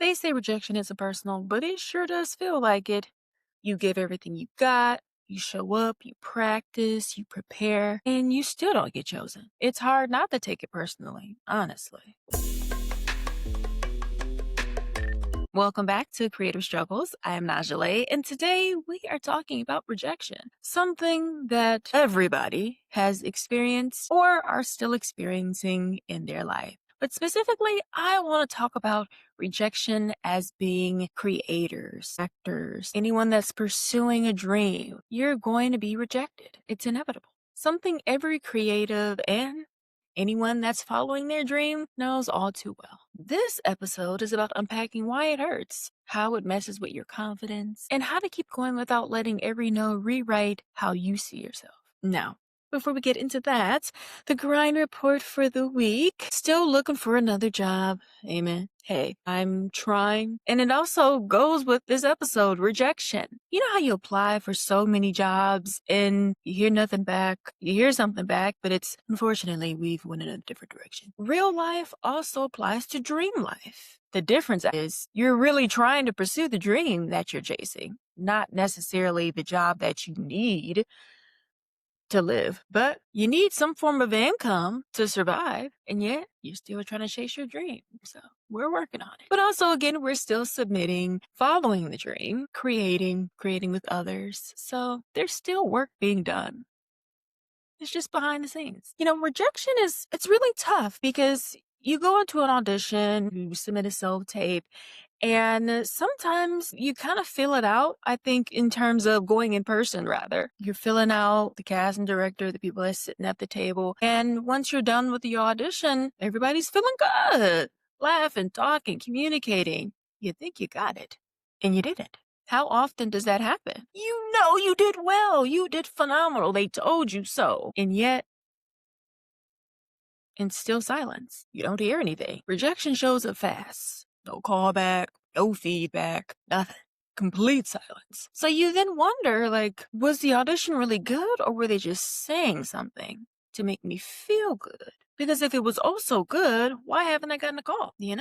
They say rejection isn't personal, but it sure does feel like it. You give everything you got, you show up, you practice, you prepare, and you still don't get chosen. It's hard not to take it personally, honestly. Welcome back to Creative Struggles. I am Nahjalae, and today we are talking about rejection, something that everybody has experienced or are still experiencing in their life. But specifically, I want to talk about rejection as being creators, actors, anyone that's pursuing a dream. You're going to be rejected. It's inevitable. Something every creative and anyone that's following their dream knows all too well. This episode is about unpacking why it hurts, how it messes with your confidence, and how to keep going without letting every no rewrite how you see yourself. Now, before we get into that, the grind report for the week. Still looking for another job. Amen. Hey, I'm trying. And it also goes with this episode, rejection. You know how you apply for so many jobs and you hear nothing back, you hear something back, but it's unfortunately we've went in a different direction. Real life also applies to dream life. The difference is you're really trying to pursue the dream that you're chasing, not necessarily the job that you need to live, but you need some form of income to survive, and yet you're still trying to chase your dream. So we're working on it. But also, again, we're still submitting, following the dream, creating with others. So there's still work being done. It's just behind the scenes. Rejection it's really tough because you go into an audition, you submit a self-tape, and sometimes you kind of fill it out, I think, in terms of going in person, rather. You're filling out the cast and director, the people that's sitting at the table. And once you're done with the audition, everybody's feeling good, laughing, talking, communicating. You think you got it, and you didn't. How often does that happen? You know you did well. You did phenomenal. They told you so. And yet, in still silence. You don't hear anything. Rejection shows up fast. No callback, no feedback, nothing. Complete silence. So you then wonder, was the audition really good or were they just saying something to make me feel good? Because if it was also good, why haven't I gotten a call? You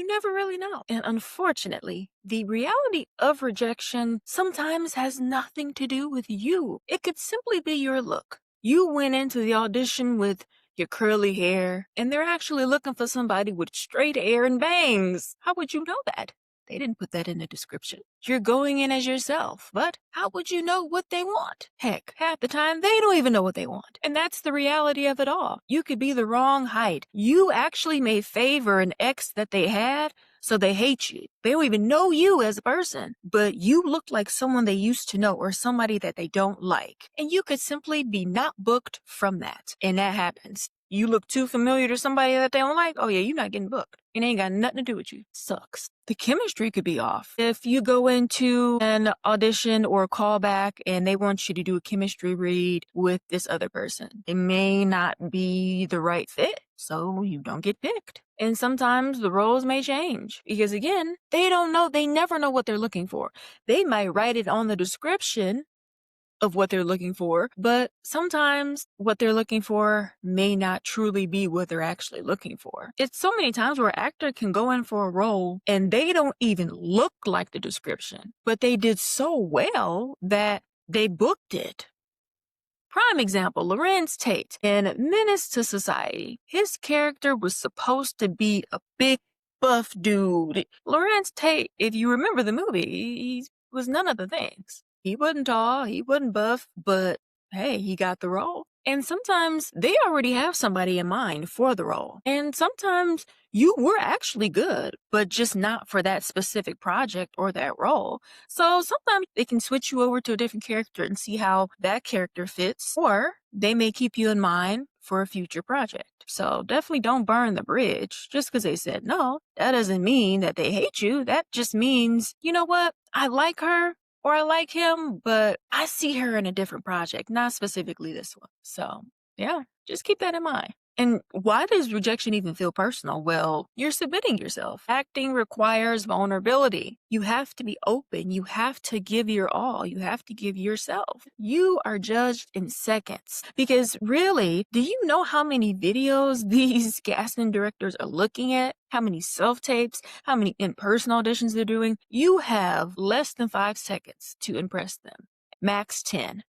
never really know. And unfortunately, the reality of rejection sometimes has nothing to do with you. It could simply be your look. You went into the audition with your curly hair, and they're actually looking for somebody with straight hair and bangs. How would you know that? They didn't put that in the description. You're going in as yourself, but how would you know what they want? Heck, half the time they don't even know what they want. And that's the reality of it all. You could be the wrong height. You actually may favor an ex that they had, so they hate you. They don't even know you as a person, but you look like someone they used to know or somebody that they don't like. And you could simply be not booked from that. And that happens. You look too familiar to somebody that they don't like, oh yeah, you're not getting booked. It ain't got nothing to do with you. Sucks. The chemistry could be off. If you go into an audition or a callback and they want you to do a chemistry read with this other person, it may not be the right fit, so you don't get picked. And sometimes the roles may change because, again, they don't know, they never know what they're looking for. They might write it on the description of what they're looking for, but sometimes what they're looking for may not truly be what they're actually looking for. It's so many times where an actor can go in for a role and they don't even look like the description, but they did so well that they booked it. Prime example, Lorenz Tate in Menace to Society. His character was supposed to be a big buff dude. Lorenz Tate, if you remember the movie, he was none of the things. He wasn't tall, he wasn't buff, but hey, he got the role. And sometimes they already have somebody in mind for the role. And sometimes you were actually good, but just not for that specific project or that role. So sometimes they can switch you over to a different character and see how that character fits, or they may keep you in mind for a future project. So definitely don't burn the bridge just because they said no. That doesn't mean that they hate you. That just means, you know what? I like her or I like him, but I see her in a different project, not specifically this one. So yeah, just keep that in mind. And why does rejection even feel personal? Well, you're submitting yourself. Acting requires vulnerability. You have to be open. You have to give your all. You have to give yourself. You are judged in seconds. Because really, do you know how many videos these casting directors are looking at? How many self-tapes? How many in-person auditions they're doing? You have less than 5 seconds to impress them. Max 10.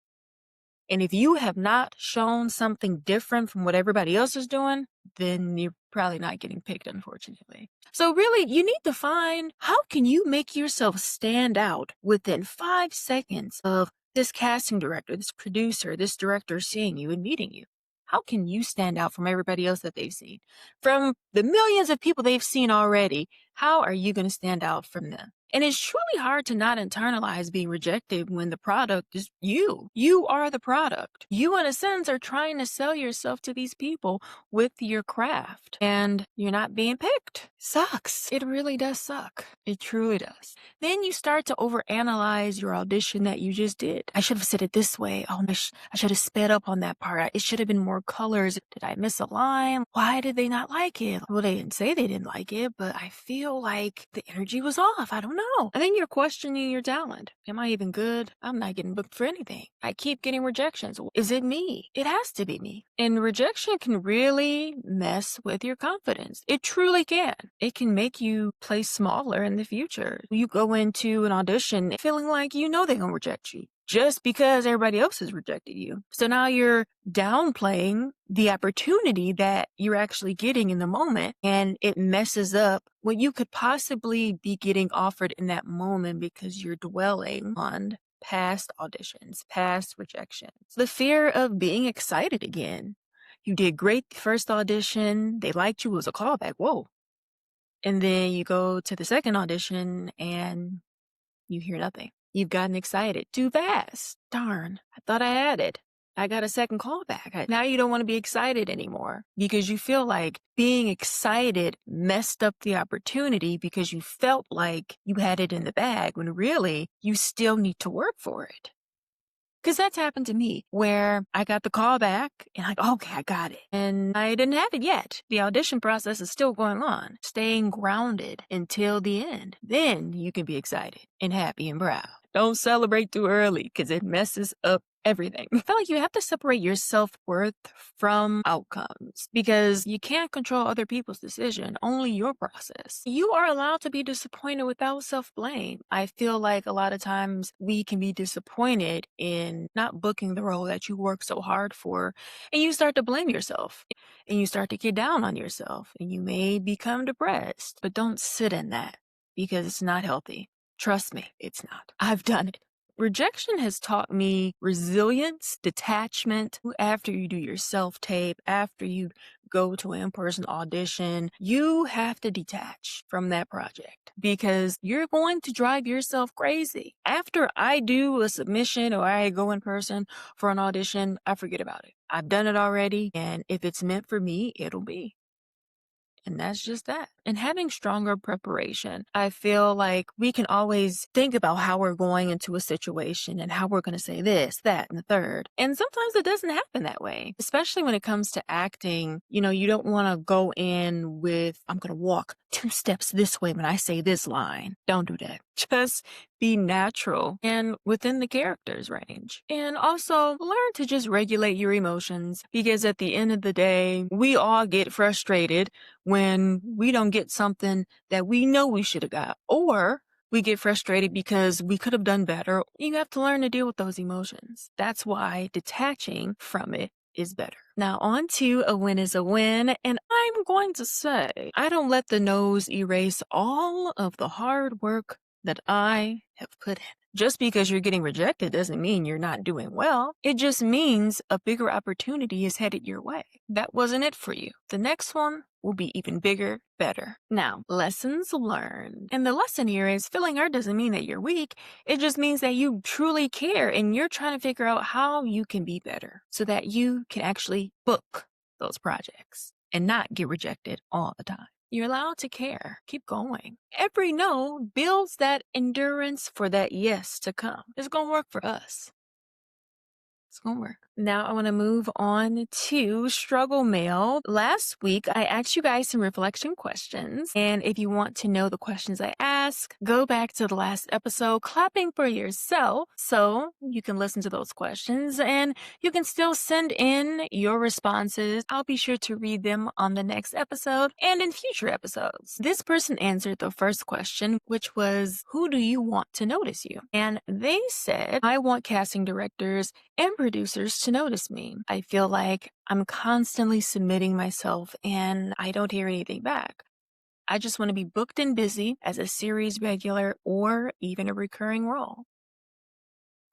And if you have not shown something different from what everybody else is doing, then you're probably not getting picked, unfortunately. So really, you need to find how can you make yourself stand out within 5 seconds of this casting director, this producer, this director seeing you and meeting you. How can you stand out from everybody else that they've seen? From the millions of people they've seen already, how are you going to stand out from them? And it's truly hard to not internalize being rejected when the product is you. You are the product. You, in a sense, are trying to sell yourself to these people with your craft, and you're not being picked. Sucks. It really does suck. It truly does. Then you start to overanalyze your audition that you just did. I should have said it this way. Oh, I should have sped up on that part. It should have been more colors. Did I miss a line? Why did they not like it? Well, they didn't say they didn't like it, but I feel like the energy was off. I don't know. I think you're questioning your talent. Am I even good? I'm not getting booked for anything. I keep getting rejections. Is it me? It has to be me. And rejection can really mess with your confidence. It truly can. It can make you play smaller in the future. You go into an audition feeling like you know they're going to reject you just because everybody else has rejected you. So now you're downplaying the opportunity that you're actually getting in the moment, and it messes up what you could possibly be getting offered in that moment because you're dwelling on past auditions, past rejections. The fear of being excited again. You did great the first audition, they liked you, it was a callback, whoa. And then you go to the second audition and you hear nothing. You've gotten excited too fast. Darn, I thought I had it. I got a second callback. Now you don't want to be excited anymore because you feel like being excited messed up the opportunity because you felt like you had it in the bag when really you still need to work for it. Because that's happened to me where I got the call back and like, okay, I got it. And I didn't have it yet. The audition process is still going on, staying grounded until the end. Then you can be excited and happy and proud. Don't celebrate too early because it messes up everything. I feel like you have to separate your self-worth from outcomes because you can't control other people's decision, only your process. You are allowed to be disappointed without self-blame. I feel like a lot of times we can be disappointed in not booking the role that you work so hard for, and you start to blame yourself and you start to get down on yourself and you may become depressed, but don't sit in that because it's not healthy. Trust me, it's not. I've done it. Rejection has taught me resilience, detachment. After you do your self-tape, after you go to an in-person audition, you have to detach from that project because you're going to drive yourself crazy. After I do a submission or I go in person for an audition, I forget about it. I've done it already, and if it's meant for me, it'll be. And that's just that. And having stronger preparation, I feel like we can always think about how we're going into a situation and how we're going to say this, that, and the third. And sometimes it doesn't happen that way, especially when it comes to acting. You know, you don't want to go in with, I'm going to walk 2 steps this way when I say this line. Don't do that. Just be natural and within the character's range. And also learn to just regulate your emotions because at the end of the day, we all get frustrated when we don't get something that we know we should have got, or we get frustrated because we could have done better. You have to learn to deal with those emotions. That's why detaching from it is better. Now on to a win is a win, and I'm going to say I don't let the no's erase all of the hard work that I have put in. Just because you're getting rejected doesn't mean you're not doing well. It just means a bigger opportunity is headed your way. That wasn't it for you. The next one will be even bigger, better. Now, lessons learned. And the lesson here is feeling hurt doesn't mean that you're weak. It just means that you truly care and you're trying to figure out how you can be better so that you can actually book those projects and not get rejected all the time. You're allowed to care. Keep going. Every no builds that endurance for that yes to come. It's going to work for us. It's going to work. Now I want to move on to struggle mail. Last week, I asked you guys some reflection questions. And if you want to know the questions I ask, go back to the last episode, clapping for yourself, so you can listen to those questions and you can still send in your responses. I'll be sure to read them on the next episode and in future episodes. This person answered the first question, which was, who do you want to notice you? And they said, I want casting directors and producers to notice me. I feel like I'm constantly submitting myself and I don't hear anything back. I just want to be booked and busy as a series regular or even a recurring role.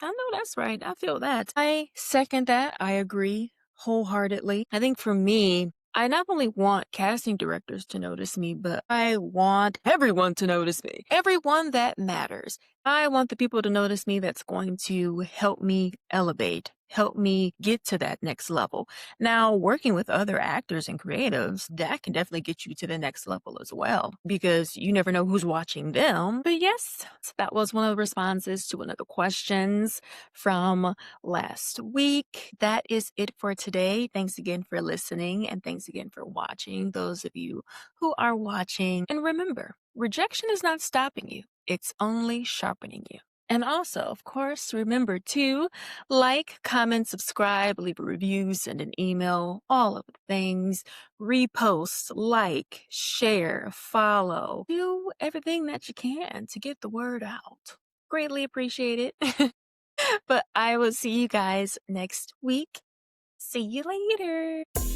I know that's right. I feel that. I second that. I agree wholeheartedly. I think for me, I not only want casting directors to notice me, but I want everyone to notice me. Everyone that matters. I want the people to notice me that's going to help me elevate, help me get to that next level. Now, working with other actors and creatives, that can definitely get you to the next level as well, because you never know who's watching them. But yes, that was one of the responses to one of the questions from last week. That is it for today. Thanks again for listening and thanks again for watching, those of you who are watching. And remember, rejection is not stopping you. It's only sharpening you. And also, of course, remember to like, comment, subscribe, leave a review, send an email, all of the things. Repost, like, share, follow. Do everything that you can to get the word out. Greatly appreciate it. But I will see you guys next week. See you later.